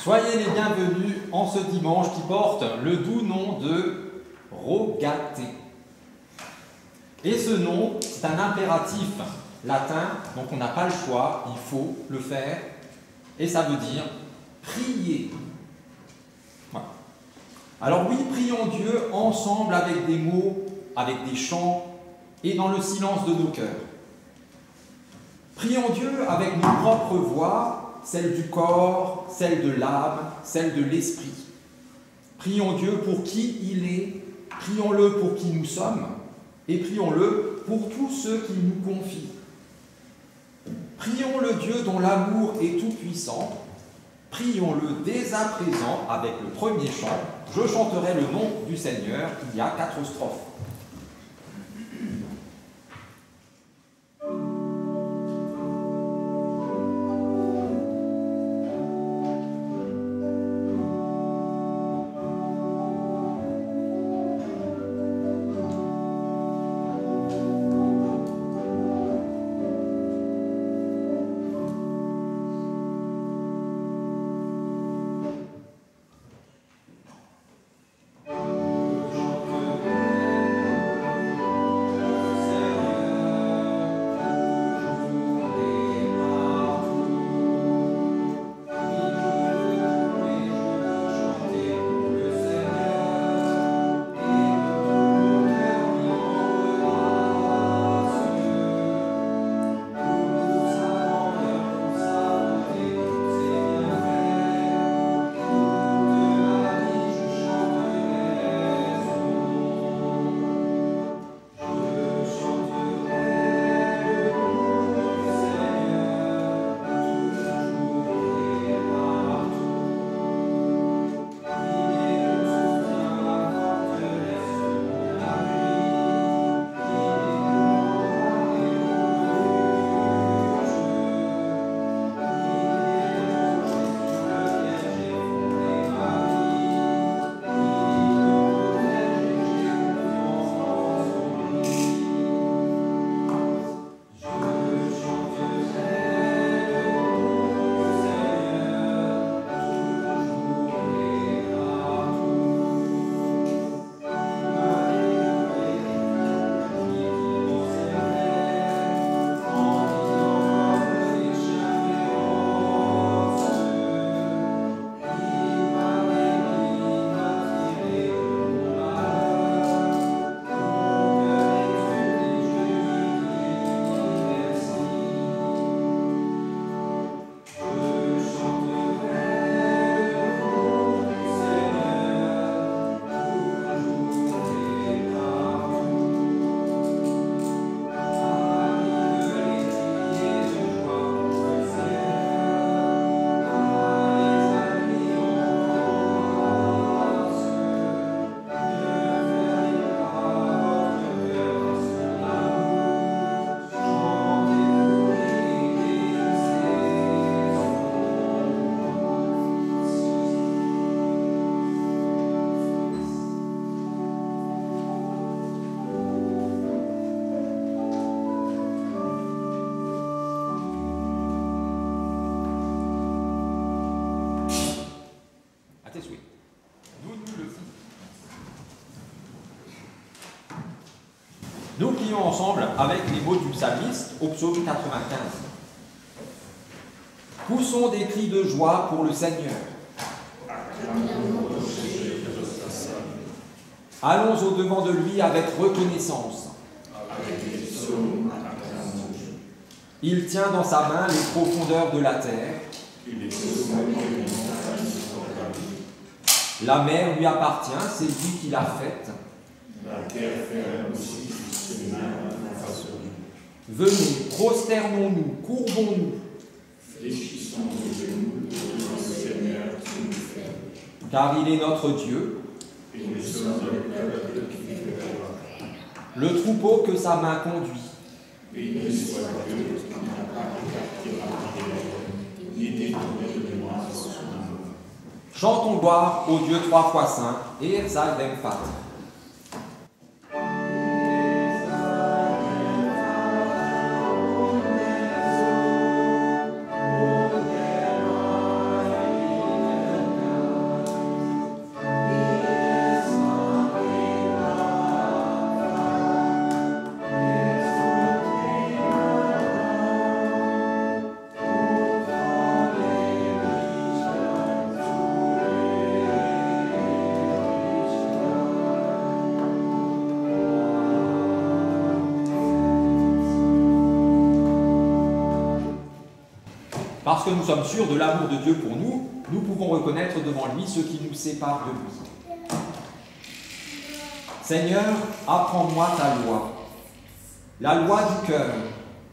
Soyez les bienvenus en ce dimanche qui porte le doux nom de Rogate. Et ce nom, c'est un impératif latin, donc on n'a pas le choix, il faut le faire, et ça veut dire prier. Voilà. Alors oui, prions Dieu ensemble avec des mots, avec des chants, et dans le silence de nos cœurs. Prions Dieu avec nos propres voix, celle du corps, celle de l'âme, celle de l'esprit. Prions Dieu pour qui il est, prions-le pour qui nous sommes, et prions-le pour tous ceux qui nous confient. Prions le Dieu dont l'amour est tout-puissant, prions-le dès à présent avec le premier chant. Je chanterai le nom du Seigneur, il y a 4 strophes. Nous prions ensemble avec les mots du psalmiste au psaume 95. Poussons des cris de joie pour le Seigneur. Allons au-devant de lui avec reconnaissance. Il tient dans sa main les profondeurs de la terre. La mer lui appartient, c'est lui qui l'a faite. La terre fait aussi ses mains face au nous. Venez, prosternons-nous, courbons-nous. Fléchissons nos genoux devant le Seigneur qui nous fait. Car il est notre Dieu. Et nous sommes le peuple qui fait la loi. Le troupeau que sa main conduit. Béni soit Dieu qui n'a pas écarté ma prière, ni détourné de moi son amour. Chantons gloire au Dieu 3 fois saint, et Erzal dem Vater. parce que nous sommes sûrs de l'amour de Dieu pour nous, nous pouvons reconnaître devant lui ce qui nous sépare de lui. Seigneur, apprends-moi ta loi, la loi du cœur,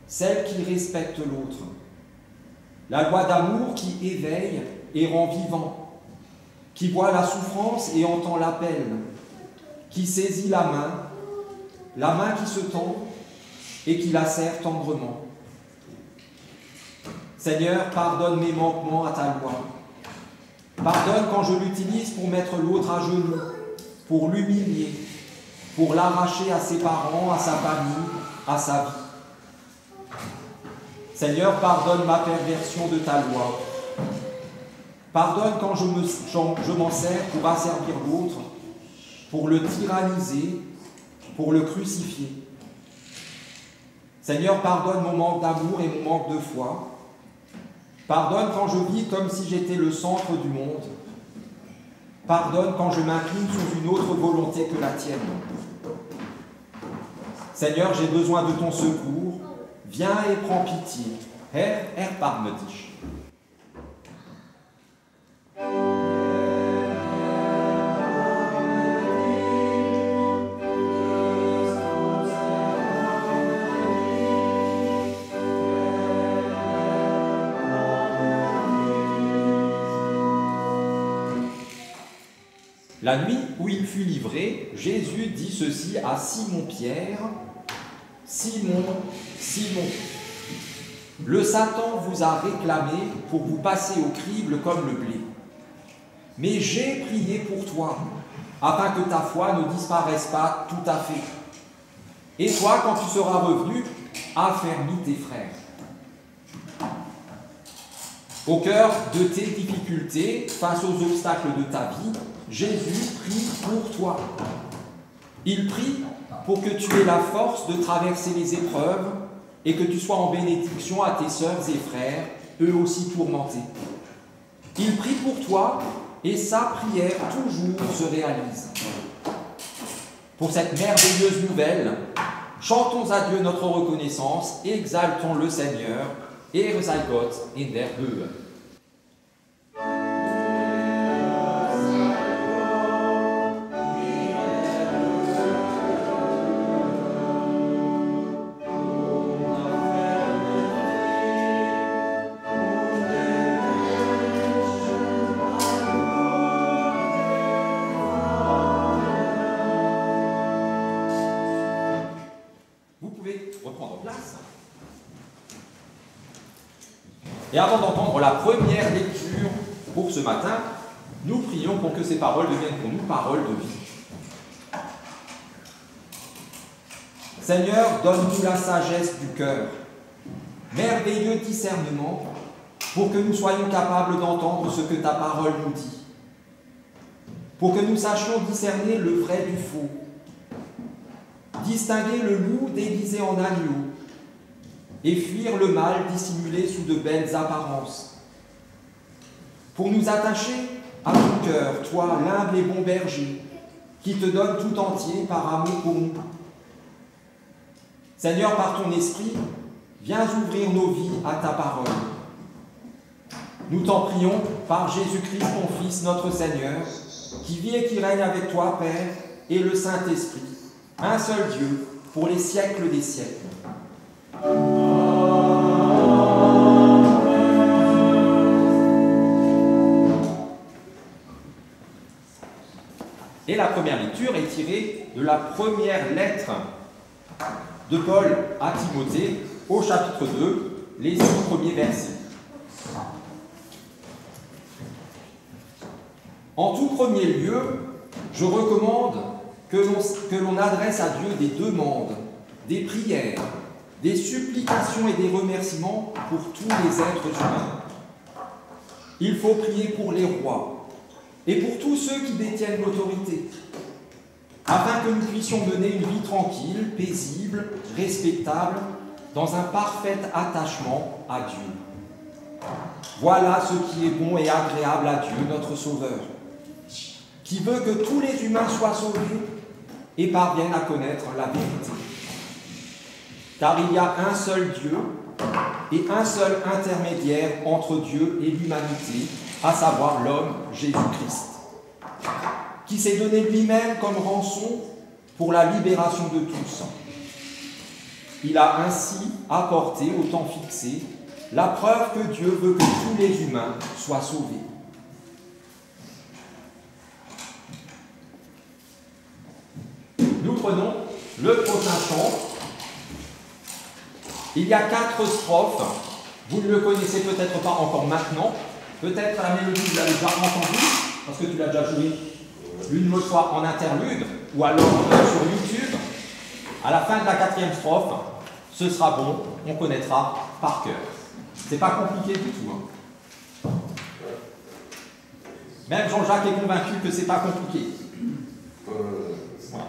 celle qui respecte l'autre, la loi d'amour qui éveille et rend vivant, qui voit la souffrance et entend l'appel, qui saisit la main qui se tend et qui la serre tendrement. Seigneur, pardonne mes manquements à ta loi. Pardonne quand je l'utilise pour mettre l'autre à genoux, pour l'humilier, pour l'arracher à ses parents, à sa famille, à sa vie. Seigneur, pardonne ma perversion de ta loi. Pardonne quand je m'en sers pour asservir l'autre, pour le tyranniser, pour le crucifier. Seigneur, pardonne mon manque d'amour et mon manque de foi. Pardonne quand je vis comme si j'étais le centre du monde. Pardonne quand je m'incline sous une autre volonté que la tienne. Seigneur, j'ai besoin de ton secours. Viens et prends pitié. Herr, erbarme dich. La nuit où il fut livré, Jésus dit ceci à Simon-Pierre, « Simon, Simon, le Satan vous a réclamé pour vous passer au crible comme le blé. Mais j'ai prié pour toi, afin que ta foi ne disparaisse pas tout à fait. Et toi, quand tu seras revenu, affermis tes frères. » Au cœur de tes difficultés, face aux obstacles de ta vie, Jésus prie pour toi. Il prie pour que tu aies la force de traverser les épreuves et que tu sois en bénédiction à tes sœurs et frères, eux aussi tourmentés. Il prie pour toi et sa prière toujours se réalise. Pour cette merveilleuse nouvelle, chantons à Dieu notre reconnaissance, exaltons le Seigneur, Ehre sei Gott in der Höhe. Reprendre place. Et avant d'entendre la première lecture pour ce matin, nous prions pour que ces paroles deviennent pour nous paroles de vie. Seigneur, donne-nous la sagesse du cœur, merveilleux discernement, pour que nous soyons capables d'entendre ce que ta parole nous dit, pour que nous sachions discerner le vrai du faux, distinguer le loup déguisé en agneau et fuir le mal dissimulé sous de belles apparences. Pour nous attacher à ton cœur, toi, l'humble et bon berger, qui te donne tout entier par amour pour nous. Seigneur, par ton esprit, viens ouvrir nos vies à ta parole. Nous t'en prions par Jésus-Christ, ton Fils, notre Seigneur, qui vit et qui règne avec toi, Père, et le Saint-Esprit, un seul Dieu, pour les siècles des siècles. Et la première lecture est tirée de la première lettre de Paul à Timothée, au chapitre 2, les 6 premiers versets. En tout premier lieu, je recommande que l'on adresse à Dieu des demandes, des prières, des supplications et des remerciements pour tous les êtres humains. Il faut prier pour les rois et pour tous ceux qui détiennent l'autorité, afin que nous puissions mener une vie tranquille, paisible, respectable, dans un parfait attachement à Dieu. Voilà ce qui est bon et agréable à Dieu, notre Sauveur, qui veut que tous les humains soient sauvés et parviennent à connaître la vérité. Car il y a un seul Dieu, et un seul intermédiaire entre Dieu et l'humanité, à savoir l'homme Jésus-Christ, qui s'est donné lui-même comme rançon pour la libération de tous. Il a ainsi apporté au temps fixé la preuve que Dieu veut que tous les humains soient sauvés. Nous prenons le prochain chant. Il y a 4 strophes. Vous ne le connaissez peut-être pas encore maintenant. Peut-être la mélodie, vous l'avez déjà entendue, parce que tu l'as déjà jouée une autre fois en interlude, ou alors sur YouTube. À la fin de la 4e strophe, ce sera bon, on connaîtra par cœur. C'est pas compliqué du tout. Hein. Même Jean-Jacques est convaincu que c'est pas compliqué. Voilà.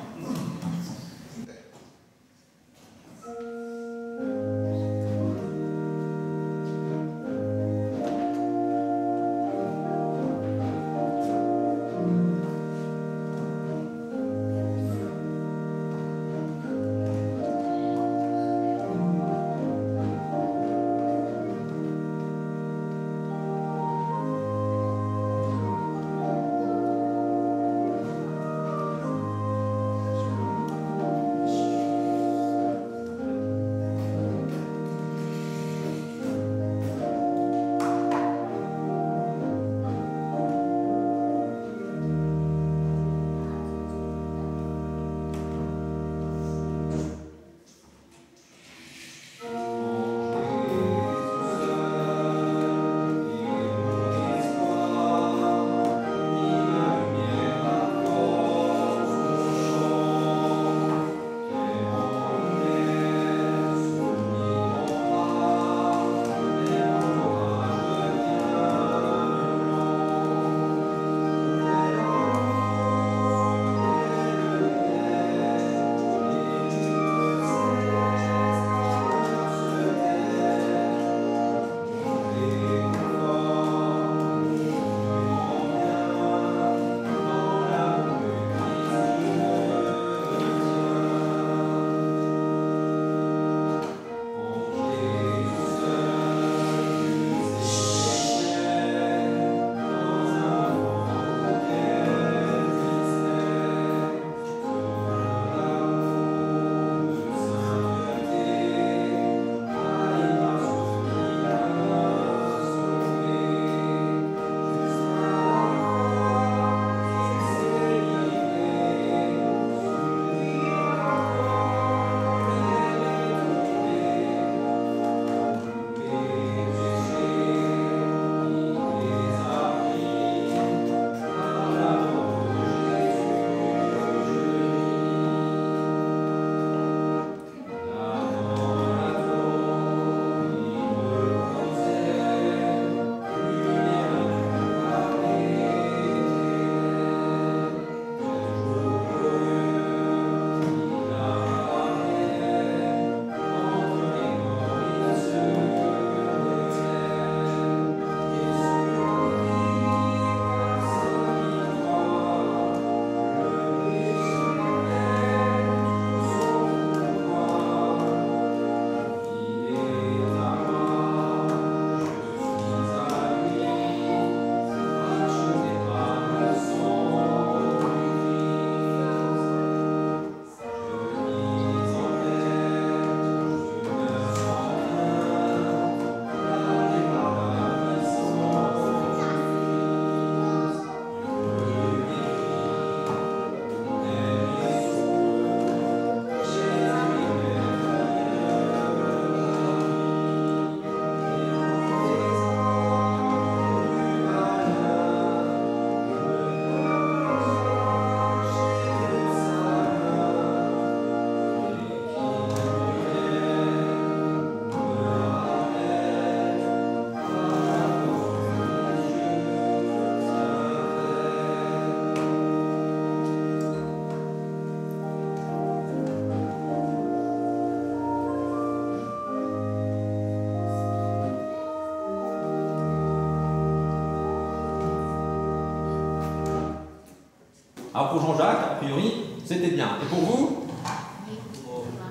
Alors pour Jean-Jacques, a priori, c'était bien. Et pour vous?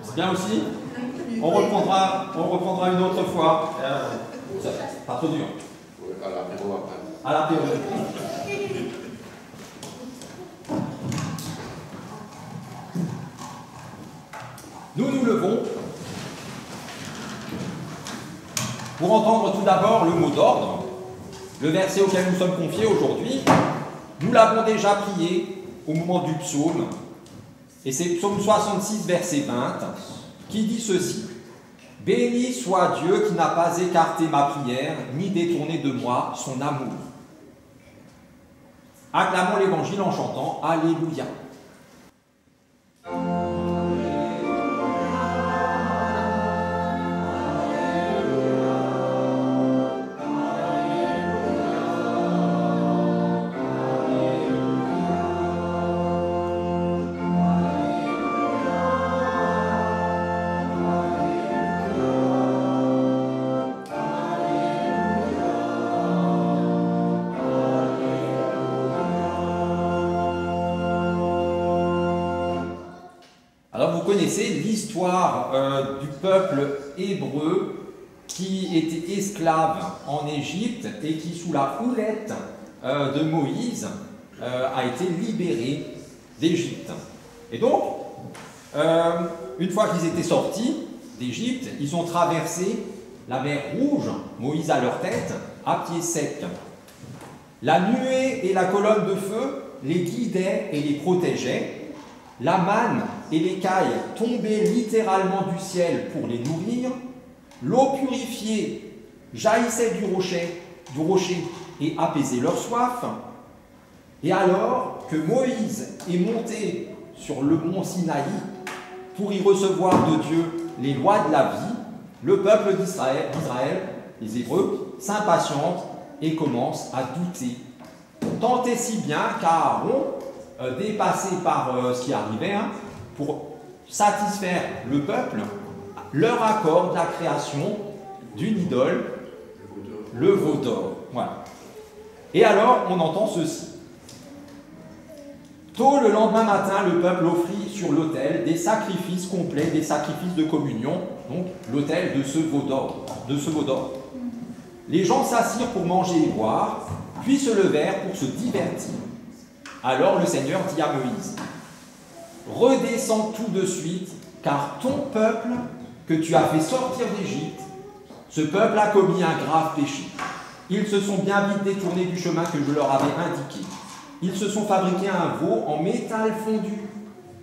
C'est bien aussi? On reprendra une autre fois. Pas trop dur. Oui, à l'apéro après. À l'apéro. Nous nous levons pour entendre tout d'abord le mot d'ordre, le verset auquel nous sommes confiés aujourd'hui. Nous l'avons déjà prié au moment du psaume, et c'est psaume 66, verset 20, qui dit ceci: « Béni soit Dieu qui n'a pas écarté ma prière, ni détourné de moi son amour. » Acclamons l'Évangile en chantant « Alléluia ». Alors vous connaissez l'histoire du peuple hébreu qui était esclave en Égypte et qui, sous la houlette de Moïse, a été libéré d'Égypte. Et donc, une fois qu'ils étaient sortis d'Égypte, ils ont traversé la mer Rouge, Moïse à leur tête, à pied sec. La nuée et la colonne de feu les guidaient et les protégeaient. La manne et l'écaille tombaient littéralement du ciel pour les nourrir. L'eau purifiée jaillissait du rocher et apaisait leur soif. Et alors que Moïse est monté sur le mont Sinaï pour y recevoir de Dieu les lois de la vie, le peuple d'Israël, les Hébreux, s'impatientent et commencent à douter. Tant et si bien qu'Aaron, dépassé par ce qui arrivait, pour satisfaire le peuple, leur accorde la création d'une idole, le veau d'or. Voilà. Et alors, on entend ceci. Tôt le lendemain matin, le peuple offrit sur l'autel des sacrifices complets, des sacrifices de communion, donc l'autel de ce veau d'or. Les gens s'assirent pour manger et boire, puis se levèrent pour se divertir. Alors le Seigneur dit à Moïse: « Redescends tout de suite, car ton peuple que tu as fait sortir d'Égypte, ce peuple a commis un grave péché. Ils se sont bien vite détournés du chemin que je leur avais indiqué. Ils se sont fabriqués un veau en métal fondu.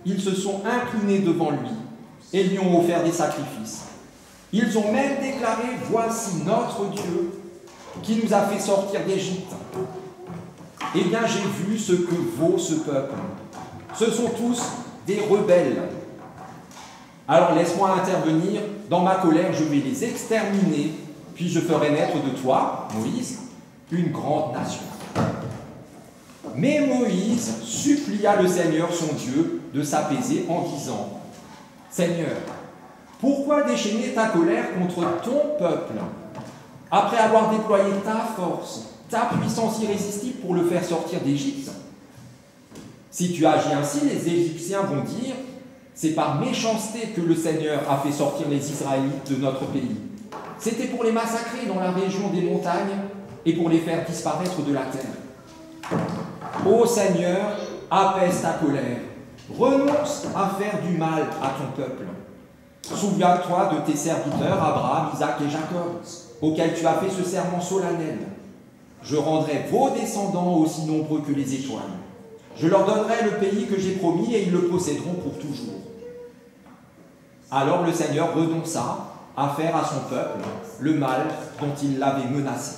Ils se sont inclinés devant lui et lui ont offert des sacrifices. Ils ont même déclaré: Voici notre Dieu qui nous a fait sortir d'Égypte. Eh bien, j'ai vu ce que vaut ce peuple. Ce sont tous des rebelles. Alors laisse-moi intervenir. Dans ma colère, je vais les exterminer, puis je ferai naître de toi, Moïse, une grande nation. » Mais Moïse supplia le Seigneur son Dieu de s'apaiser en disant: « Seigneur, pourquoi déchaîner ta colère contre ton peuple, après avoir déployé ta force, ta puissance irrésistible pour le faire sortir d'Égypte? Si tu agis ainsi, les Égyptiens vont dire: c'est par méchanceté que le Seigneur a fait sortir les Israélites de notre pays. C'était pour les massacrer dans la région des montagnes et pour les faire disparaître de la terre. Ô Seigneur, apaise ta colère, renonce à faire du mal à ton peuple. Souviens-toi de tes serviteurs Abraham, Isaac et Jacob, auxquels tu as fait ce serment solennel. Je rendrai vos descendants aussi nombreux que les étoiles. Je leur donnerai le pays que j'ai promis et ils le posséderont pour toujours. » Alors le Seigneur renonça à faire à son peuple le mal dont il l'avait menacé.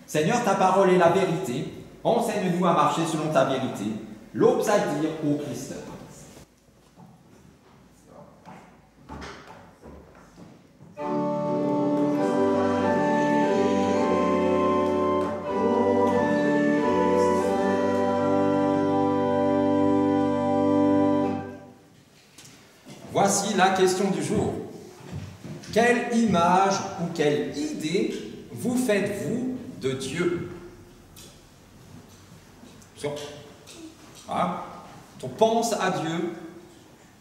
Seigneur, ta parole est la vérité. Enseigne-nous à marcher selon ta vérité. L'aube dire au Christ. Voici la question du jour. Quelle image ou quelle idée vous faites-vous de Dieu? Voilà. Quand on pense à Dieu,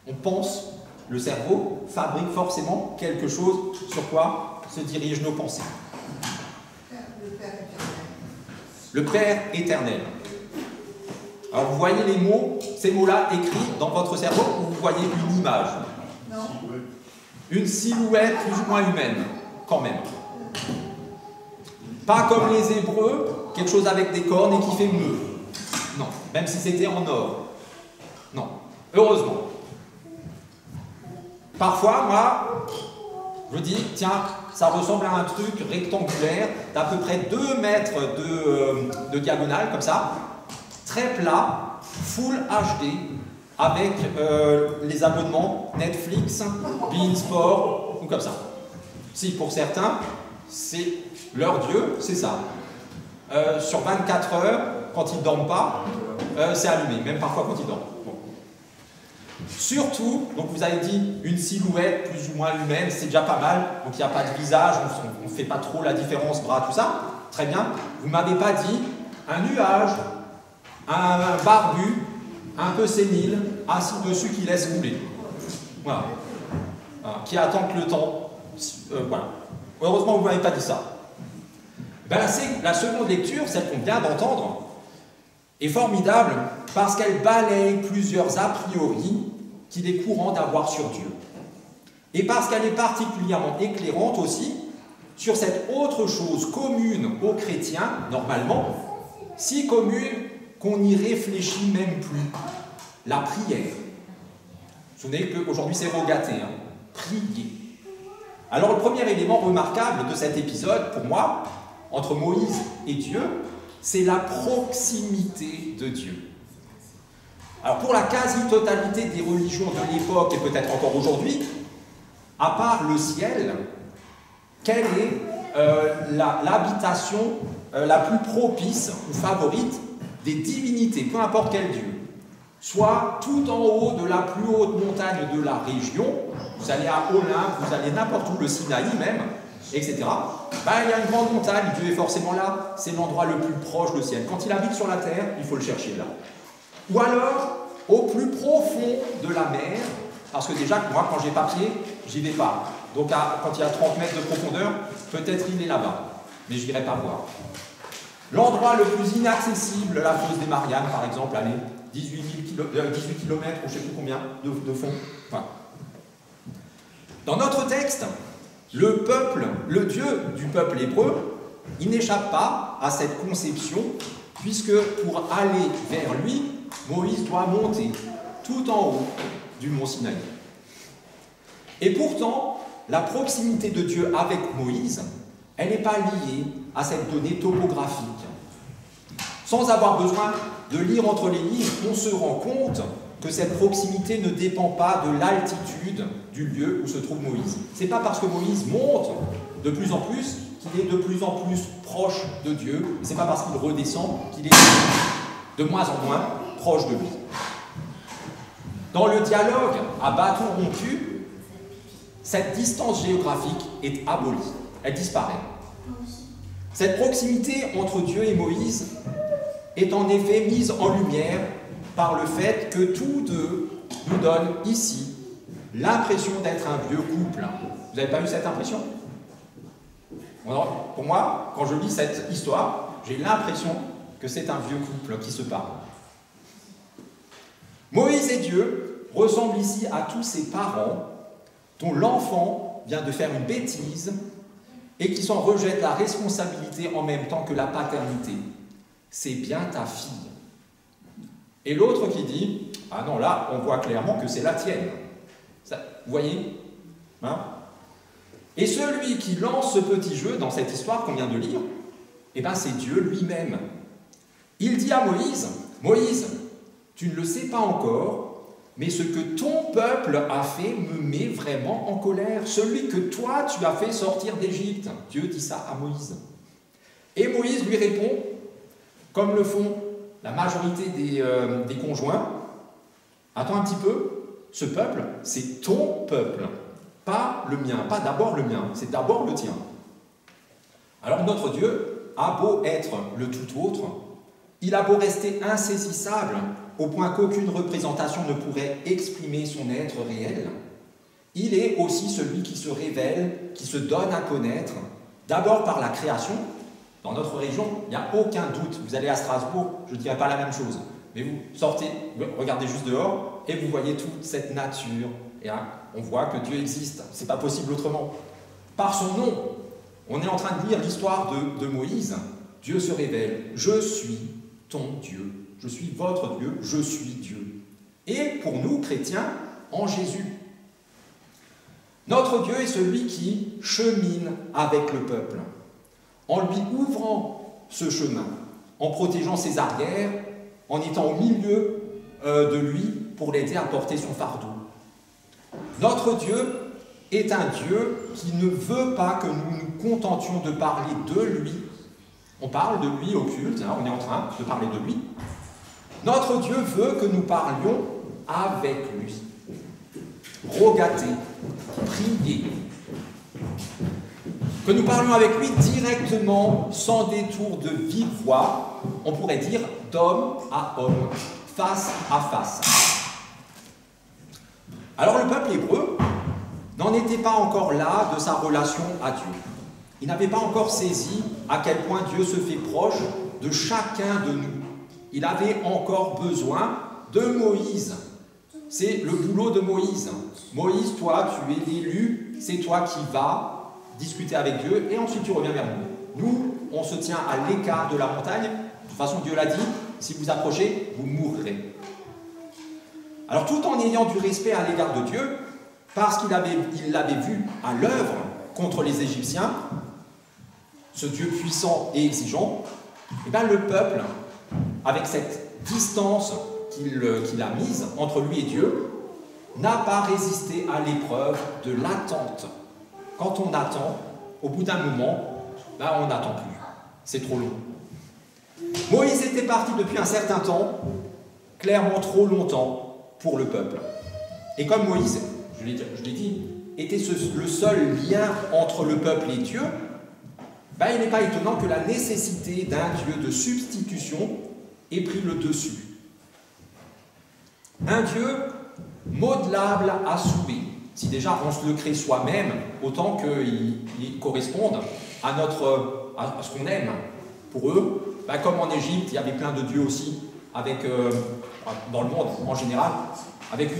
on pense le cerveau fabrique forcément quelque chose sur quoi se dirigent nos pensées. Le Père éternel. Alors vous voyez les mots, ces mots-là écrits dans votre cerveau, ou vous voyez une image? Non. Une silhouette plus ou moins humaine, quand même. Pas comme les Hébreux, quelque chose avec des cornes et qui fait meuh. Non, même si c'était en or. Non, heureusement. Parfois, moi, je dis, tiens, ça ressemble à un truc rectangulaire d'à peu près 2 mètres de diagonale, comme ça, très plat, full HD, avec les abonnements Netflix, Beansport, ou comme ça. Si, pour certains, c'est leur Dieu, c'est ça. Sur 24 heures, quand ils ne dorment pas, c'est allumé, même parfois quand ils dorment. Bon. Surtout, donc vous avez dit une silhouette plus ou moins humaine, c'est déjà pas mal, donc il n'y a pas de visage, on ne fait pas trop la différence, bras, tout ça. Très bien. Vous ne m'avez pas dit un nuage, un barbu, un peu sénile, assis dessus qui laisse rouler. Voilà. Qui attend que le temps. Voilà. Heureusement, vous ne m'avez pas dit ça. Ben, la seconde lecture, celle qu'on vient d'entendre, est formidable parce qu'elle balaye plusieurs a priori qu'il est courant d'avoir sur Dieu. Et parce qu'elle est particulièrement éclairante aussi sur cette autre chose commune aux chrétiens, normalement, si commune qu'on n'y réfléchit même plus, la prière. Vous vous souvenez qu'aujourd'hui c'est rogaté, hein, prier. Alors le premier élément remarquable de cet épisode, pour moi, entre Moïse et Dieu, c'est la proximité de Dieu. Alors pour la quasi-totalité des religions de l'époque et peut-être encore aujourd'hui, à part le ciel, quelle est l'habitation la plus propice ou favorite des divinités, peu importe quel Dieu? Soit tout en haut de la plus haute montagne de la région, vous allez à Olympe, vous allez n'importe où, le Sinaï même, etc. Ben, il y a une grande montagne, Dieu est forcément là, c'est l'endroit le plus proche du ciel. Quand il habite sur la terre, il faut le chercher là. Ou alors, au plus profond de la mer, parce que déjà, moi, quand j'ai pas pied, j'y vais pas. Donc, quand il y a 30 mètres de profondeur, peut-être il est là-bas, mais je n'irai pas voir. L'endroit le plus inaccessible, la fosse des Mariannes, par exemple, allez, 18 km ou je ne sais plus combien de fond. Enfin. Dans notre texte, le peuple, le Dieu du peuple hébreu, il n'échappe pas à cette conception, puisque pour aller vers lui, Moïse doit monter tout en haut du mont Sinaï. Et pourtant, la proximité de Dieu avec Moïse, elle n'est pas liée à cette donnée topographique. Sans avoir besoin de lire entre les lignes, on se rend compte que cette proximité ne dépend pas de l'altitude du lieu où se trouve Moïse. Ce n'est pas parce que Moïse monte de plus en plus qu'il est de plus en plus proche de Dieu. Ce n'est pas parce qu'il redescend qu'il est de moins en moins proche de lui. Dans le dialogue à bâton rompu, cette distance géographique est abolie. Elle disparaît. Cette proximité entre Dieu et Moïse est en effet mise en lumière par le fait que tous deux nous donnent ici l'impression d'être un vieux couple. Vous n'avez pas eu cette impression? Alors, pour moi, quand je lis cette histoire, j'ai l'impression que c'est un vieux couple qui se parle. Moïse et Dieu ressemblent ici à tous ces parents dont l'enfant vient de faire une bêtise et qui s'en rejette la responsabilité en même temps que la paternité. C'est bien ta fille. Et l'autre qui dit, ah non, là, on voit clairement que c'est la tienne. Ça, vous voyez, hein? Et celui qui lance ce petit jeu dans cette histoire qu'on vient de lire, eh bien, c'est Dieu lui-même. Il dit à Moïse, Moïse, tu ne le sais pas encore, mais ce que ton peuple a fait me met vraiment en colère. Celui que toi, tu as fait sortir d'Égypte. Dieu dit ça à Moïse. Et Moïse lui répond, comme le font la majorité des conjoints, attends un petit peu, ce peuple, c'est ton peuple, pas le mien, pas d'abord le mien, c'est d'abord le tien. Alors notre Dieu a beau être le tout autre, il a beau rester insaisissable, au point qu'aucune représentation ne pourrait exprimer son être réel, il est aussi celui qui se révèle, qui se donne à connaître, d'abord par la création. Dans notre région, il n'y a aucun doute. Vous allez à Strasbourg, je ne dirais pas la même chose. Mais vous sortez, regardez juste dehors, et vous voyez toute cette nature. Et hein, on voit que Dieu existe. Ce n'est pas possible autrement. Par son nom, on est en train de lire l'histoire de Moïse. Dieu se révèle. Je suis ton Dieu. Je suis votre Dieu. Je suis Dieu. Et pour nous, chrétiens, en Jésus. Notre Dieu est celui qui chemine avec le peuple, en lui ouvrant ce chemin, en protégeant ses arrières, en étant au milieu de lui pour l'aider à porter son fardeau. Notre Dieu est un Dieu qui ne veut pas que nous nous contentions de parler de lui. On parle de lui au culte, hein, on est en train de parler de lui. Notre Dieu veut que nous parlions avec lui. Rogater, prier. Que nous parlions avec lui directement, sans détour de vive voix, on pourrait dire d'homme à homme, face à face. Alors le peuple hébreu n'en était pas encore là de sa relation à Dieu. Il n'avait pas encore saisi à quel point Dieu se fait proche de chacun de nous. Il avait encore besoin de Moïse. C'est le boulot de Moïse. Moïse, toi, tu es l'élu, c'est toi qui vas discuter avec Dieu et ensuite tu reviens vers nous. Nous, on se tient à l'écart de la montagne. De toute façon, Dieu l'a dit, si vous approchez, vous mourrez. Alors, tout en ayant du respect à l'égard de Dieu, parce qu'il l'avait vu à l'œuvre contre les Égyptiens, ce Dieu puissant et exigeant, et bien le peuple, avec cette distance qu'il a mise entre lui et Dieu, n'a pas résisté à l'épreuve de l'attente. Quand on attend, au bout d'un moment, ben on n'attend plus. C'est trop long. Moïse était parti depuis un certain temps, clairement trop longtemps pour le peuple. Et comme Moïse, je l'ai dit, était le seul lien entre le peuple et Dieu, ben il n'est pas étonnant que la nécessité d'un Dieu de substitution ait pris le dessus. Un Dieu modelable à souhait. Si déjà on se le crée soi-même, autant qu'il corresponde à ce qu'on aime. Pour eux, ben comme en Égypte, il y avait plein de dieux aussi, avec, dans le monde en général, avec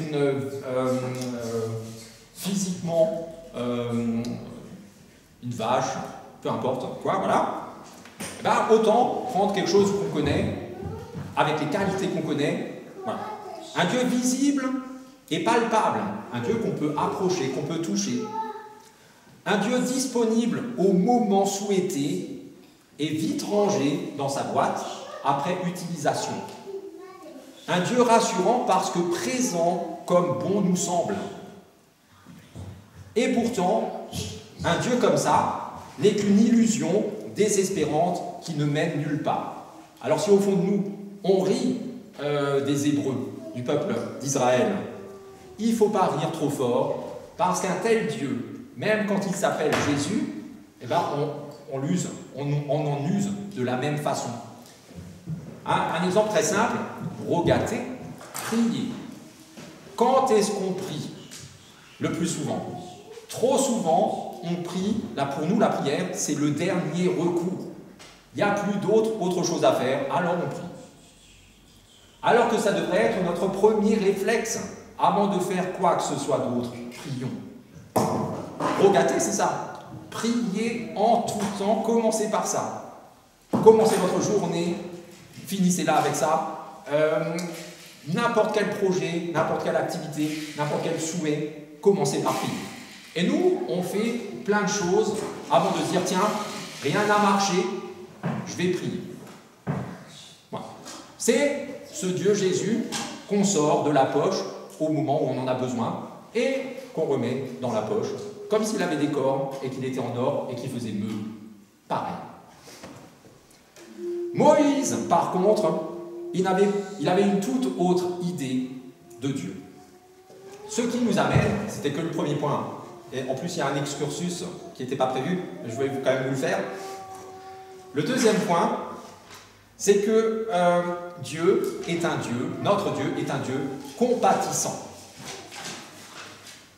physiquement une vache, peu importe quoi, voilà. Ben, autant prendre quelque chose qu'on connaît, avec les qualités qu'on connaît, voilà. Un Dieu visible et palpable, un Dieu qu'on peut approcher, qu'on peut toucher. Un Dieu disponible au moment souhaité et vite rangé dans sa boîte après utilisation. Un Dieu rassurant parce que présent comme bon nous semble. Et pourtant, un Dieu comme ça n'est qu'une illusion désespérante qui ne mène nulle part. Alors si au fond de nous, on rit des Hébreux, du peuple d'Israël, il ne faut pas rire trop fort, parce qu'un tel Dieu, même quand il s'appelle Jésus, eh ben on en use de la même façon. Un exemple très simple, rogater, prier. Quand est-ce qu'on prie? Le plus souvent. Trop souvent, on prie, là pour nous la prière, c'est le dernier recours. Il n'y a plus autre chose à faire, alors on prie. Alors que ça devrait être notre premier réflexe, avant de faire quoi que ce soit d'autre, prions. Rogater, c'est ça. Priez en tout temps, commencez par ça. Commencez votre journée, finissez-la avec ça. N'importe quel projet, n'importe quelle activité, n'importe quel souhait, commencez par prier. Et nous, on fait plein de choses avant de se dire, tiens, rien n'a marché, je vais prier. Voilà. C'est ce Dieu Jésus qu'on sort de la poche au moment où on en a besoin et qu'on remet dans la poche, comme s'il avait des cornes et qu'il était en or et qu'il faisait meu. Pareil. Moïse, par contre, il avait une toute autre idée de Dieu. Ce qui nous amène, c'était que le premier point, et en plus il y a un excursus qui n'était pas prévu, mais je vais quand même vous le faire. Le deuxième point, c'est que Dieu est un Dieu, notre Dieu est un Dieu compatissant.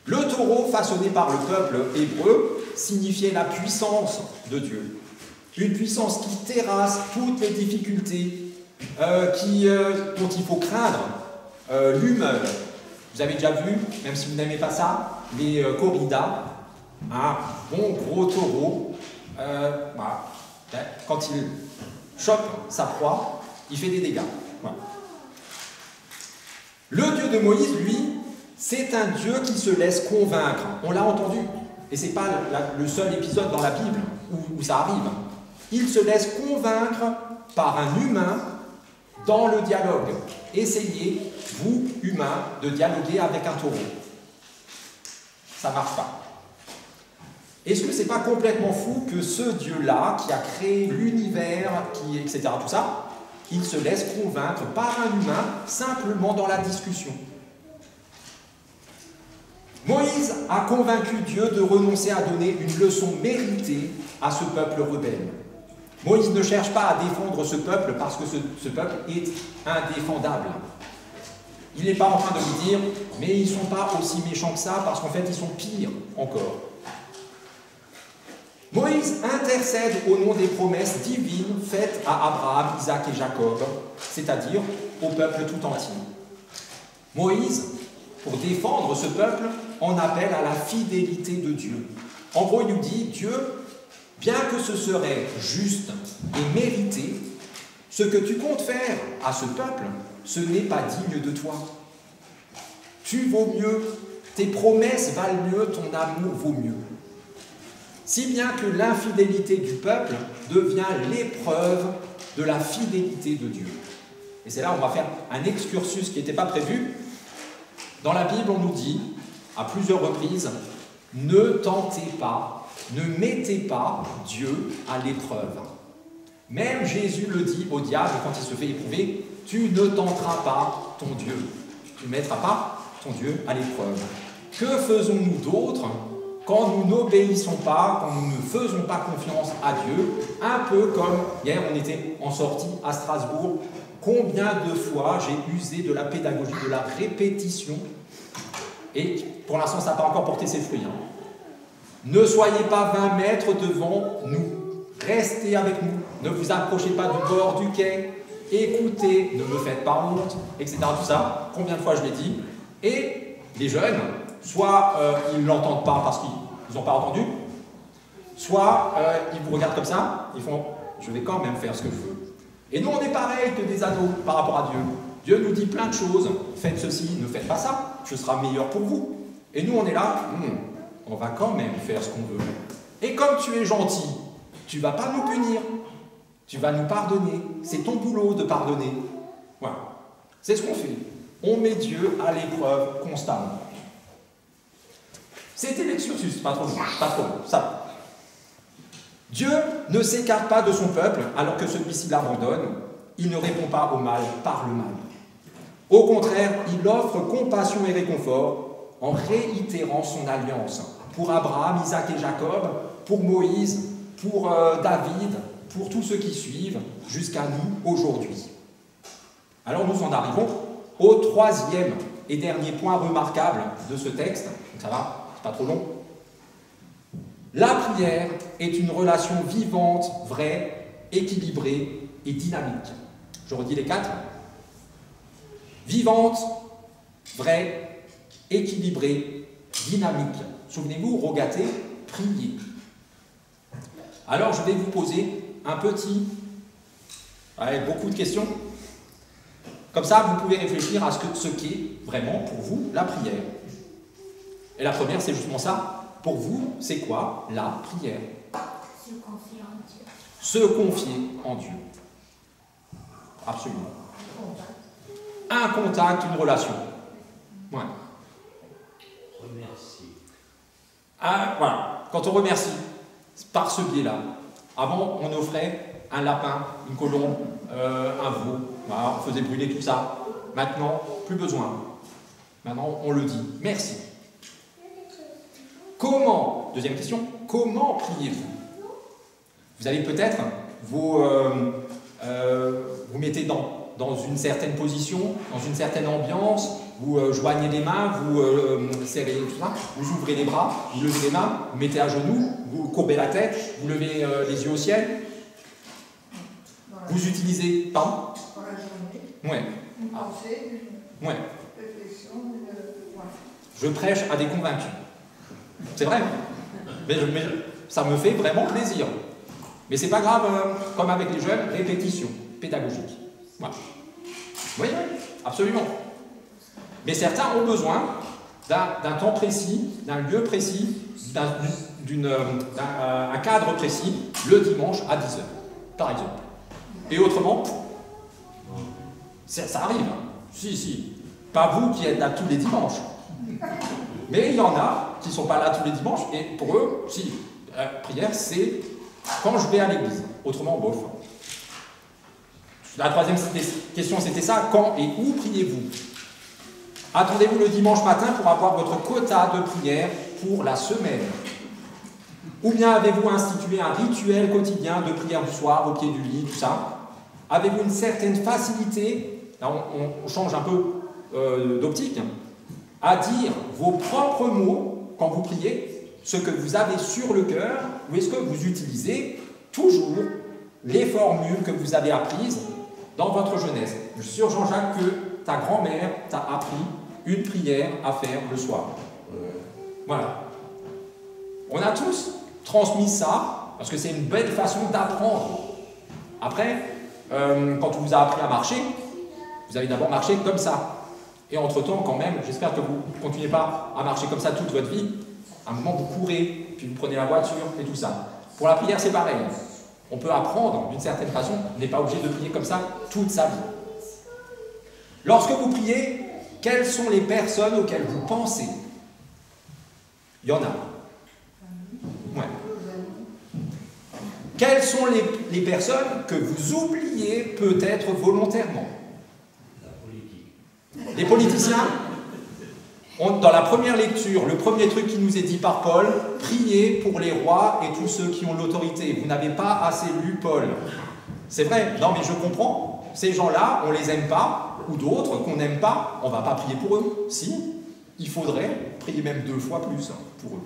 Le taureau façonné par le peuple hébreu signifiait la puissance de Dieu. Une puissance qui terrasse toutes les difficultés, dont il faut craindre l'humeur. Vous avez déjà vu, même si vous n'aimez pas ça, les corridas, un bon gros taureau, voilà. Quand il chope sa proie, il fait des dégâts. Voilà. Le Dieu de Moïse, lui, c'est un Dieu qui se laisse convaincre. On l'a entendu. Et ce n'est pas le seul épisode dans la Bible où ça arrive. Il se laisse convaincre par un humain dans le dialogue. Essayez, vous, humains, de dialoguer avec un taureau. Ça ne marche pas. Est-ce que ce n'est pas complètement fou que ce Dieu-là, qui a créé l'univers, etc., tout ça, il se laisse convaincre par un humain simplement dans la discussion? Moïse a convaincu Dieu de renoncer à donner une leçon méritée à ce peuple rebelle. Moïse ne cherche pas à défendre ce peuple parce que ce peuple est indéfendable. Il n'est pas en train de vous dire « mais ils ne sont pas aussi méchants que ça parce qu'en fait ils sont pires encore ». Moïse intercède au nom des promesses divines faites à Abraham, Isaac et Jacob, c'est-à-dire au peuple tout entier. Moïse, pour défendre ce peuple, en appelle à la fidélité de Dieu. En gros, il nous dit, Dieu, bien que ce serait juste et mérité, ce que tu comptes faire à ce peuple, ce n'est pas digne de toi. Tu vaux mieux, tes promesses valent mieux, ton amour vaut mieux. Si bien que l'infidélité du peuple devient l'épreuve de la fidélité de Dieu. Et c'est là où on va faire un excursus qui n'était pas prévu. Dans la Bible, on nous dit, à plusieurs reprises, ne tentez pas, ne mettez pas Dieu à l'épreuve. Même Jésus le dit au diable quand il se fait éprouver, tu ne tenteras pas ton Dieu. Tu ne mettras pas ton Dieu à l'épreuve. Que faisons-nous d'autre quand nous n'obéissons pas, quand nous ne faisons pas confiance à Dieu? Un peu comme, hier on était en sortie à Strasbourg, combien de fois j'ai usé de la pédagogie, de la répétition, et pour l'instant ça n'a pas encore porté ses fruits. Ne soyez pas 20 mètres devant nous, restez avec nous, ne vous approchez pas du bord du quai, écoutez, ne me faites pas honte, etc. Tout ça, combien de fois je l'ai dit. Et les jeunes, soit ils ne l'entendent pas parce qu'ils n'ont pas entendu, soit ils vous regardent comme ça, ils font « je vais quand même faire ce que je veux ». Et nous on est pareil que des ados par rapport à Dieu. Dieu nous dit plein de choses, faites ceci, ne faites pas ça, ce sera meilleur pour vous. Et nous on est là, on va quand même faire ce qu'on veut. Et comme tu es gentil, tu ne vas pas nous punir, tu vas nous pardonner, c'est ton boulot de pardonner. Voilà, c'est ce qu'on fait. On met Dieu à l'épreuve constamment. C'était l'excursus, pas trop long, ça va. Dieu ne s'écarte pas de son peuple alors que celui-ci l'abandonne. Il ne répond pas au mal par le mal. Au contraire, il offre compassion et réconfort en réitérant son alliance pour Abraham, Isaac et Jacob, pour Moïse, pour David, pour tous ceux qui suivent, jusqu'à nous aujourd'hui. Alors nous en arrivons au troisième et dernier point remarquable de ce texte. Donc ça va, c'est pas trop long. La prière est une relation vivante, vraie, équilibrée et dynamique. Je redis les quatre. Vivante, vraie, équilibrée, dynamique. Souvenez-vous, rogater, prier. Alors je vais vous poser un petit, avec beaucoup de questions. Comme ça, vous pouvez réfléchir à ce qu'est vraiment pour vous la prière. Et la première, c'est justement ça. Pour vous, c'est quoi la prière? Se confier en Dieu. Se confier en Dieu. Absolument. Un contact, une relation. Ouais. Remercier. Ah, voilà. Quand on remercie, par ce biais-là. Avant, on offrait un lapin, une colombe, un veau. Voilà, on faisait brûler tout ça. Maintenant, plus besoin. Maintenant, on le dit. Merci. Comment, deuxième question, comment priez-vous? Vous avez peut-être vous mettez dans dans une certaine position, dans une certaine ambiance, vous joignez les mains, vous serrez tout ça, vous ouvrez les bras, vous levez les mains, vous mettez à genoux, vous courbez la tête, vous levez les yeux au ciel. Vous utilisez, pardon? Dans la journée, Ouais. une pensée, une Ouais. réflexion, Je prêche à des convaincus. C'est vrai. Mais ça me fait vraiment plaisir. Mais c'est pas grave, comme avec les jeunes, répétition pédagogique. Voilà. Oui, absolument. Mais certains ont besoin d'un temps précis, d'un lieu précis, un cadre précis, le dimanche à 10h, par exemple. Et autrement, ça arrive. Si. Pas vous qui êtes là tous les dimanches. Mais il y en a qui ne sont pas là tous les dimanches, et pour eux, si. Prière, c'est quand je vais à l'église. Autrement, bof. La troisième question, c'était ça. Quand et où priez-vous? Attendez-vous le dimanche matin pour avoir votre quota de prière pour la semaine? Ou bien avez-vous institué un rituel quotidien de prière du soir, au pied du lit, tout ça? Avez-vous une certaine facilité, là on change un peu d'optique, à dire vos propres mots quand vous priez, ce que vous avez sur le cœur, ou est-ce que vous utilisez toujours les formules que vous avez apprises dans votre jeunesse? Je suis sûr, Jean-Jacques, que ta grand-mère t'a appris une prière à faire le soir. Voilà. On a tous transmis ça, parce que c'est une belle façon d'apprendre. Après, quand on vous a appris à marcher, vous avez d'abord marché comme ça. Et entre-temps, quand même, j'espère que vous ne continuez pas à marcher comme ça toute votre vie. À un moment, vous courez, puis vous prenez la voiture et tout ça. Pour la prière, c'est pareil. On peut apprendre d'une certaine façon, on n'est pas obligé de prier comme ça toute sa vie. Lorsque vous priez, quelles sont les personnes auxquelles vous pensez? Il y en a. Ouais. Quelles sont les personnes que vous oubliez peut-être volontairement? Les politiciens? Dans la première lecture, le premier truc qui nous est dit par Paul, priez pour les rois et tous ceux qui ont l'autorité. Vous n'avez pas assez lu Paul. C'est vrai, non mais je comprends. Ces gens-là, on les aime pas, ou d'autres qu'on n'aime pas, on ne va pas prier pour eux. Si, il faudrait prier même 2 fois plus pour eux.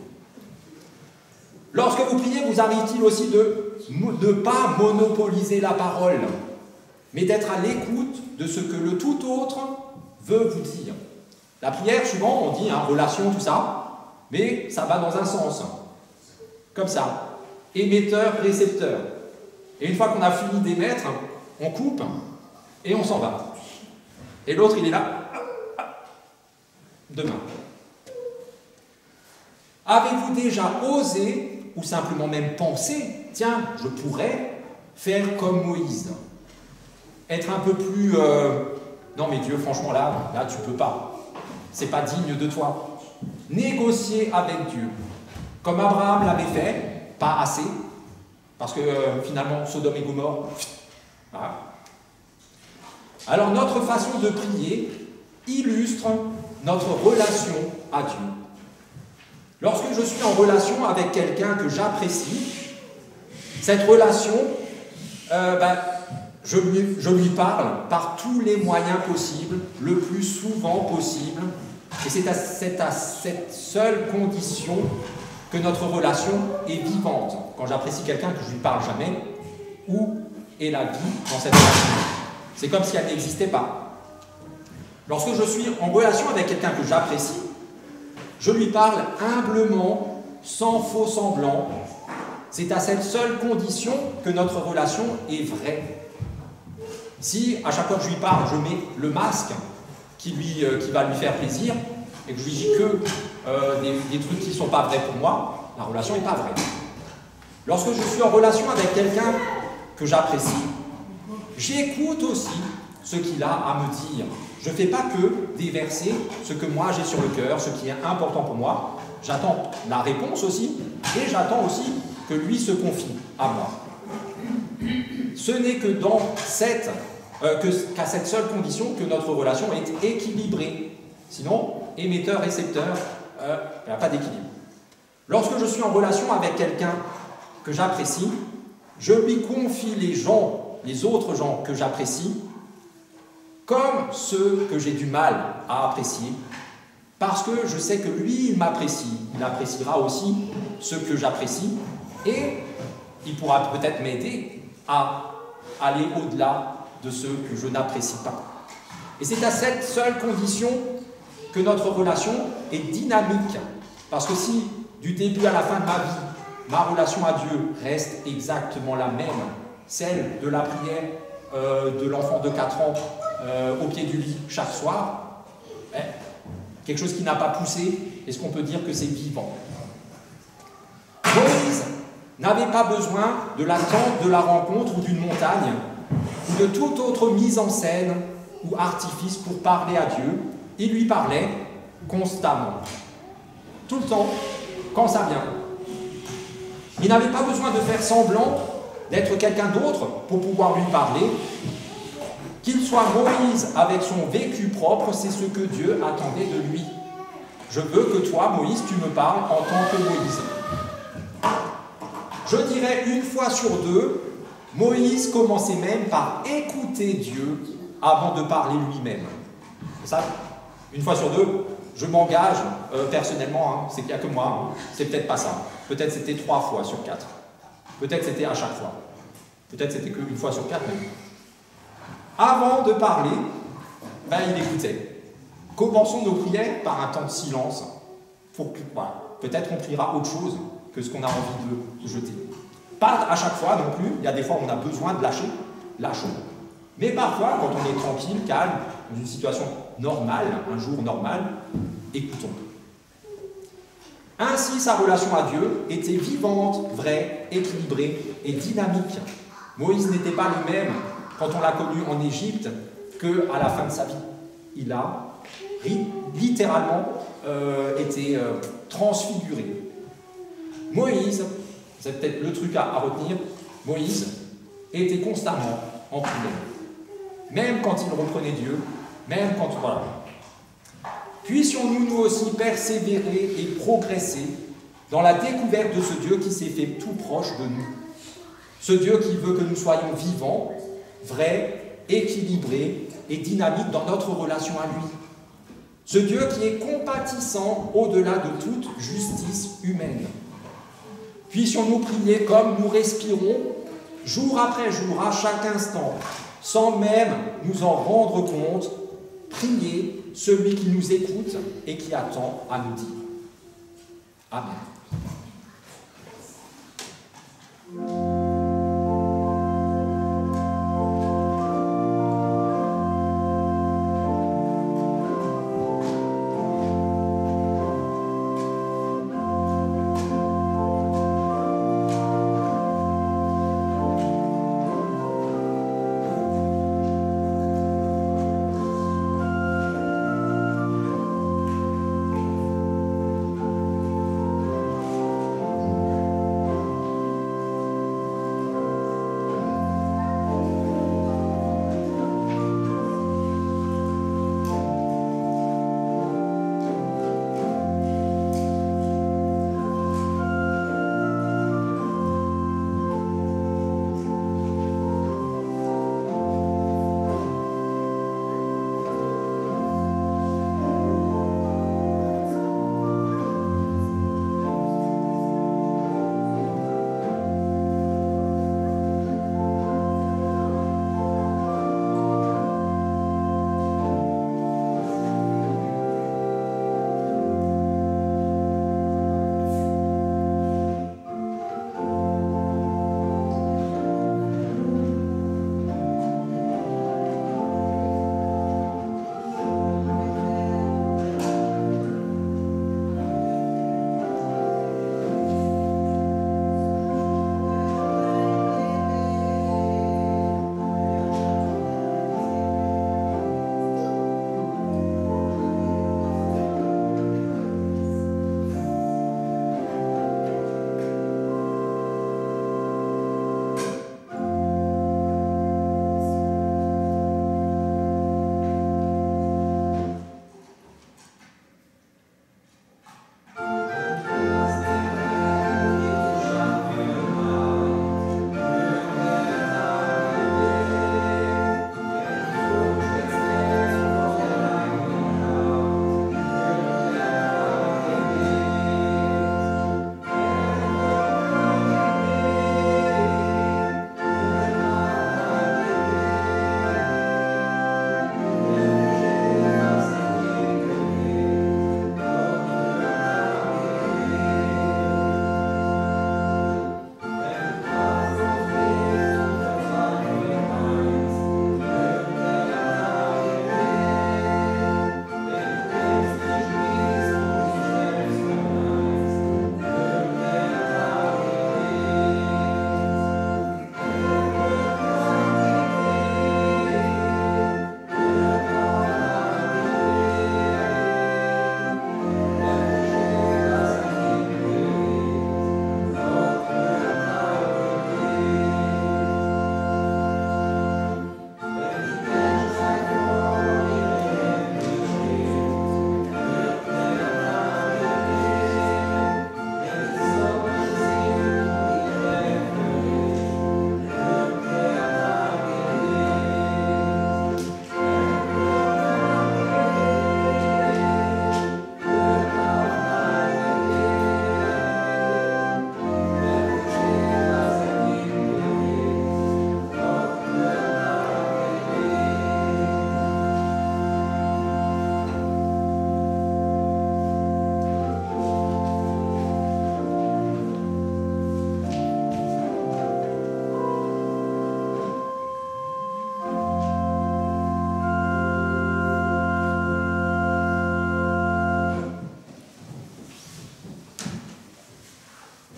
Lorsque vous priez, vous arrive-t-il aussi de ne pas monopoliser la parole, mais d'être à l'écoute de ce que le tout autre veut vous dire? La prière, souvent, on dit relation, tout ça, mais ça va dans un sens. Comme ça. Émetteur, récepteur. Et une fois qu'on a fini d'émettre, on coupe et on s'en va. Et l'autre, il est là. Demain. Avez-vous déjà osé, ou simplement même pensé, tiens, je pourrais faire comme Moïse? Être un peu plus... non mais Dieu, franchement, là tu peux pas. C'est pas digne de toi. Négocier avec Dieu. Comme Abraham l'avait fait, pas assez, parce que finalement, Sodome et Gomorrhe, voilà. Alors notre façon de prier illustre notre relation à Dieu. Lorsque je suis en relation avec quelqu'un que j'apprécie, cette relation, je lui parle par tous les moyens possibles, le plus souvent possible, et c'est à cette seule condition que notre relation est vivante. Quand j'apprécie quelqu'un que je ne lui parle jamais, où est la vie dans cette relation? C'est comme si elle n'existait pas. Lorsque je suis en relation avec quelqu'un que j'apprécie, je lui parle humblement, sans faux semblant. C'est à cette seule condition que notre relation est vraie. Si à chaque fois que je lui parle, je mets le masque qui va lui faire plaisir, et que je lui dis que des trucs qui ne sont pas vrais pour moi, la relation n'est pas vraie. Lorsque je suis en relation avec quelqu'un que j'apprécie, j'écoute aussi ce qu'il a à me dire. Je ne fais pas que déverser ce que moi j'ai sur le cœur, ce qui est important pour moi. J'attends la réponse aussi, et j'attends aussi que lui se confie à moi. Ce n'est que qu'à cette seule condition que notre relation est équilibrée. Sinon, émetteur-récepteur, il n'y a pas d'équilibre. Lorsque je suis en relation avec quelqu'un que j'apprécie, je lui confie les autres gens que j'apprécie, comme ceux que j'ai du mal à apprécier, parce que je sais que lui, il m'apprécie. Il appréciera aussi ceux que j'apprécie, et il pourra peut-être m'aider à aller au-delà de ceux que je n'apprécie pas. Et c'est à cette seule condition que notre relation est dynamique. Parce que si, du début à la fin de ma vie, ma relation à Dieu reste exactement la même, celle de la prière de l'enfant de 4 ans au pied du lit chaque soir, quelque chose qui n'a pas poussé, est-ce qu'on peut dire que c'est vivant? Moïse n'avait pas besoin de la tente de la rencontre ou d'une montagne, ou de toute autre mise en scène ou artifice pour parler à Dieu. Il lui parlait constamment, tout le temps, quand ça vient. Il n'avait pas besoin de faire semblant d'être quelqu'un d'autre pour pouvoir lui parler. Qu'il soit Moïse avec son vécu propre, c'est ce que Dieu attendait de lui. Je veux que toi, Moïse, tu me parles en tant que Moïse. Je dirais 1 fois sur 2, Moïse commençait même par écouter Dieu avant de parler lui-même. C'est ça? 1 fois sur 2, je m'engage personnellement, c'est qu'il n'y a que moi, c'est peut-être pas ça. Peut-être c'était 3 fois sur 4. Peut-être c'était à chaque fois. Peut-être c'était que 1 fois sur 4 même. Avant de parler, il écoutait. Commençons nos prières par un temps de silence. Peut-être on priera autre chose que ce qu'on a envie de jeter. Pas à chaque fois non plus, il y a des fois où on a besoin de lâcher, lâchons. Mais parfois, quand on est tranquille, calme, dans une situation normale, un jour normal, écoutons. Ainsi, sa relation à Dieu était vivante, vraie, équilibrée et dynamique. Moïse n'était pas le même quand on l'a connu en Égypte qu'à la fin de sa vie. Il a littéralement été transfiguré. Moïse, c'est peut-être le truc à retenir, Moïse était constamment en prière. Même quand il reprenait Dieu, même quand... Voilà. Puissions-nous nous aussi persévérer et progresser dans la découverte de ce Dieu qui s'est fait tout proche de nous. Ce Dieu qui veut que nous soyons vivants, vrais, équilibrés et dynamiques dans notre relation à lui. Ce Dieu qui est compatissant au-delà de toute justice humaine. Puissions-nous prier comme nous respirons, jour après jour, à chaque instant, sans même nous en rendre compte, prier celui qui nous écoute et qui attend à nous dire. Amen.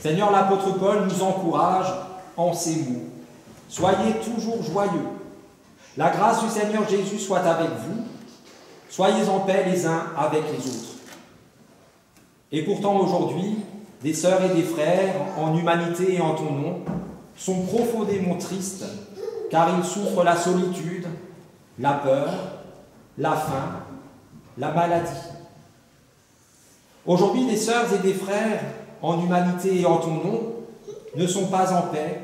Seigneur, l'apôtre Paul nous encourage en ces mots. Soyez toujours joyeux. La grâce du Seigneur Jésus soit avec vous. Soyez en paix les uns avec les autres. Et pourtant aujourd'hui, des sœurs et des frères, en humanité et en ton nom, sont profondément tristes, car ils souffrent la solitude, la peur, la faim, la maladie. Aujourd'hui, des sœurs et des frères, en humanité et en ton nom, ne sont pas en paix,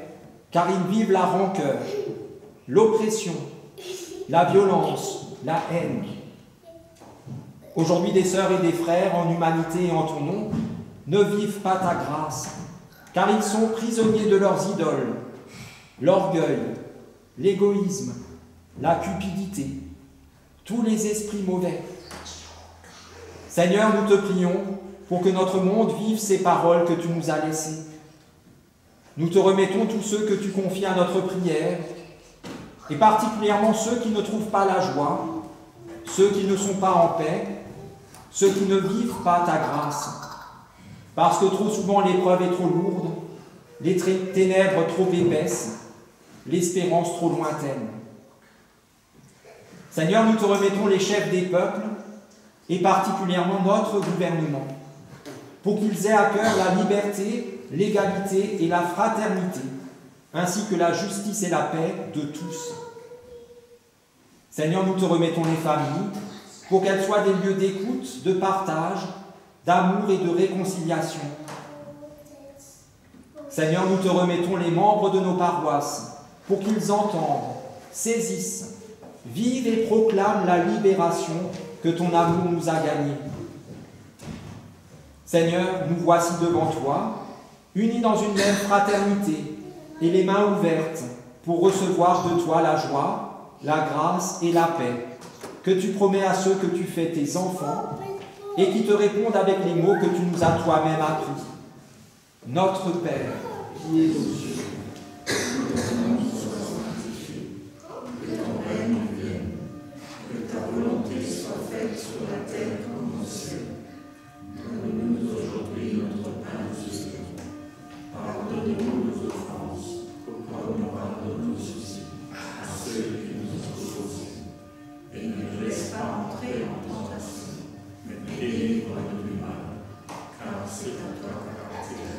car ils vivent la rancœur, l'oppression, la violence, la haine. Aujourd'hui, des sœurs et des frères, en humanité et en ton nom, ne vivent pas ta grâce, car ils sont prisonniers de leurs idoles, l'orgueil, l'égoïsme, la cupidité, tous les esprits mauvais. Seigneur, nous te prions pour que notre monde vive ces paroles que tu nous as laissées. Nous te remettons tous ceux que tu confies à notre prière, et particulièrement ceux qui ne trouvent pas la joie, ceux qui ne sont pas en paix, ceux qui ne vivent pas ta grâce, parce que trop souvent l'épreuve est trop lourde, les ténèbres trop épaisses, l'espérance trop lointaine. Seigneur, nous te remettons les chefs des peuples, et particulièrement notre gouvernement, pour qu'ils aient à cœur la liberté, l'égalité et la fraternité, ainsi que la justice et la paix de tous. Seigneur, nous te remettons les familles, pour qu'elles soient des lieux d'écoute, de partage, d'amour et de réconciliation. Seigneur, nous te remettons les membres de nos paroisses, pour qu'ils entendent, saisissent, vivent et proclament la libération que ton amour nous a gagnée. Seigneur, nous voici devant toi, unis dans une même fraternité et les mains ouvertes pour recevoir de toi la joie, la grâce et la paix que tu promets à ceux que tu fais tes enfants et qui te répondent avec les mots que tu nous as toi-même appris. Notre Père, qui es aux cieux, que ton règne vienne, que ta volonté soit faite sur la terre comme au ciel. Donne-nous aujourd'hui notre pain de ce jour. Pardonne-nous nos offenses, comme nous pardonnons aussi à ceux qui nous ont offensés. Et ne nous laisse pas entrer en tentation, mais délivre-nous du mal, car c'est à toi qu'appartient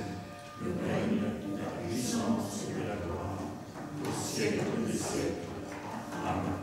le règne, la puissance et la gloire, au siècle des siècles. Amen.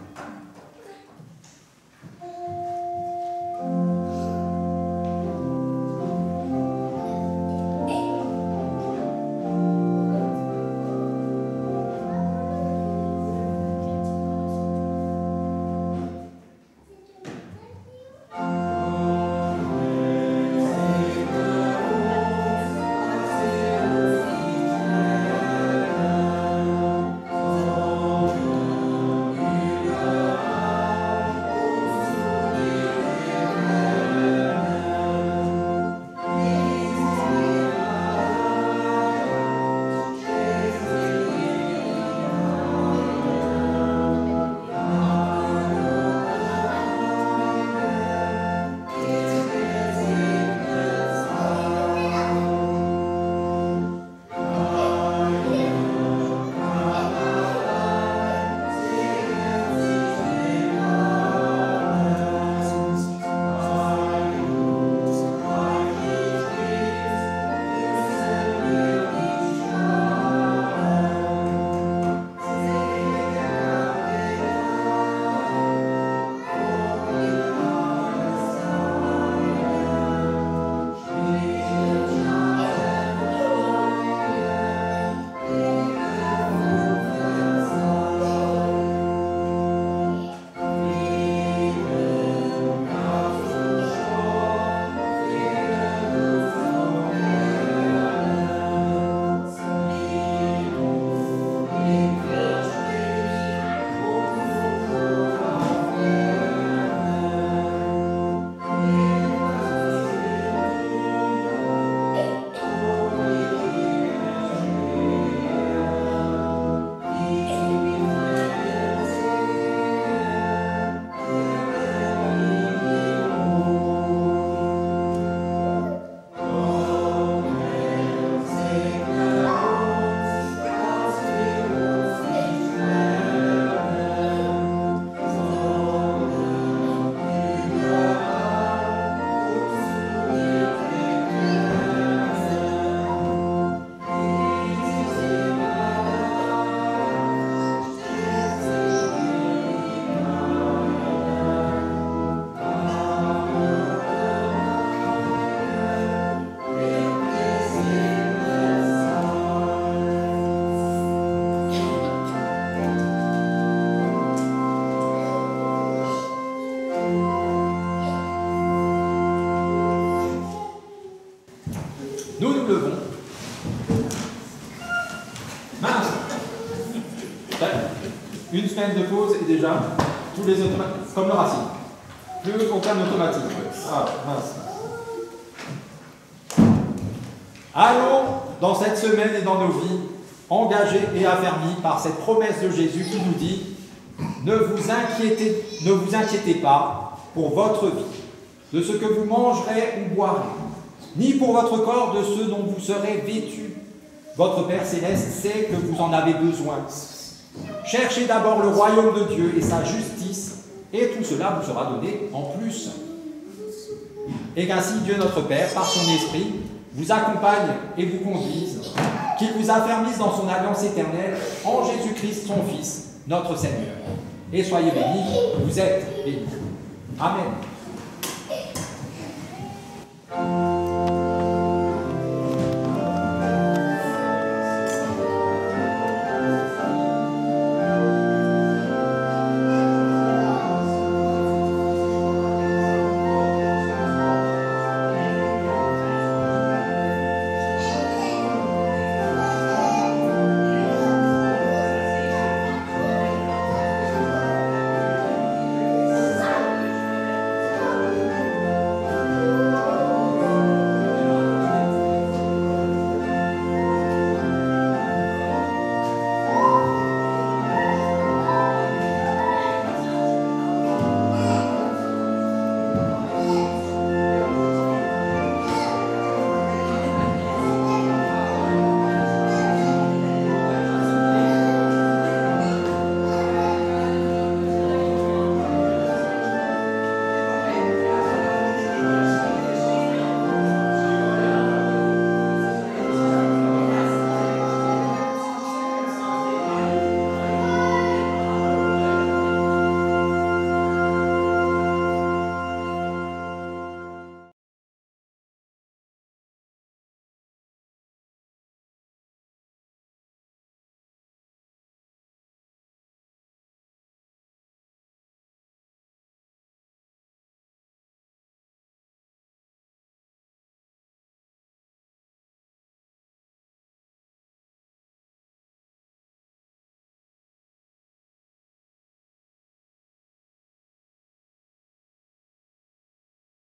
déjà tous les automatiques, comme le racine. Plus aucun automatique. Ah, mince. Allons dans cette semaine et dans nos vies, engagés et affermis par cette promesse de Jésus qui nous dit « Ne vous inquiétez pas pour votre vie, de ce que vous mangerez ou boirez, ni pour votre corps de ce dont vous serez vêtus. Votre Père Céleste sait que vous en avez besoin. Cherchez d'abord le royaume de Dieu et sa justice, et tout cela vous sera donné en plus. » Et qu'ainsi Dieu notre Père, par son Esprit, vous accompagne et vous conduise, qu'il vous affermisse dans son alliance éternelle en Jésus-Christ, son Fils, notre Seigneur. Et soyez bénis, vous êtes bénis. Amen.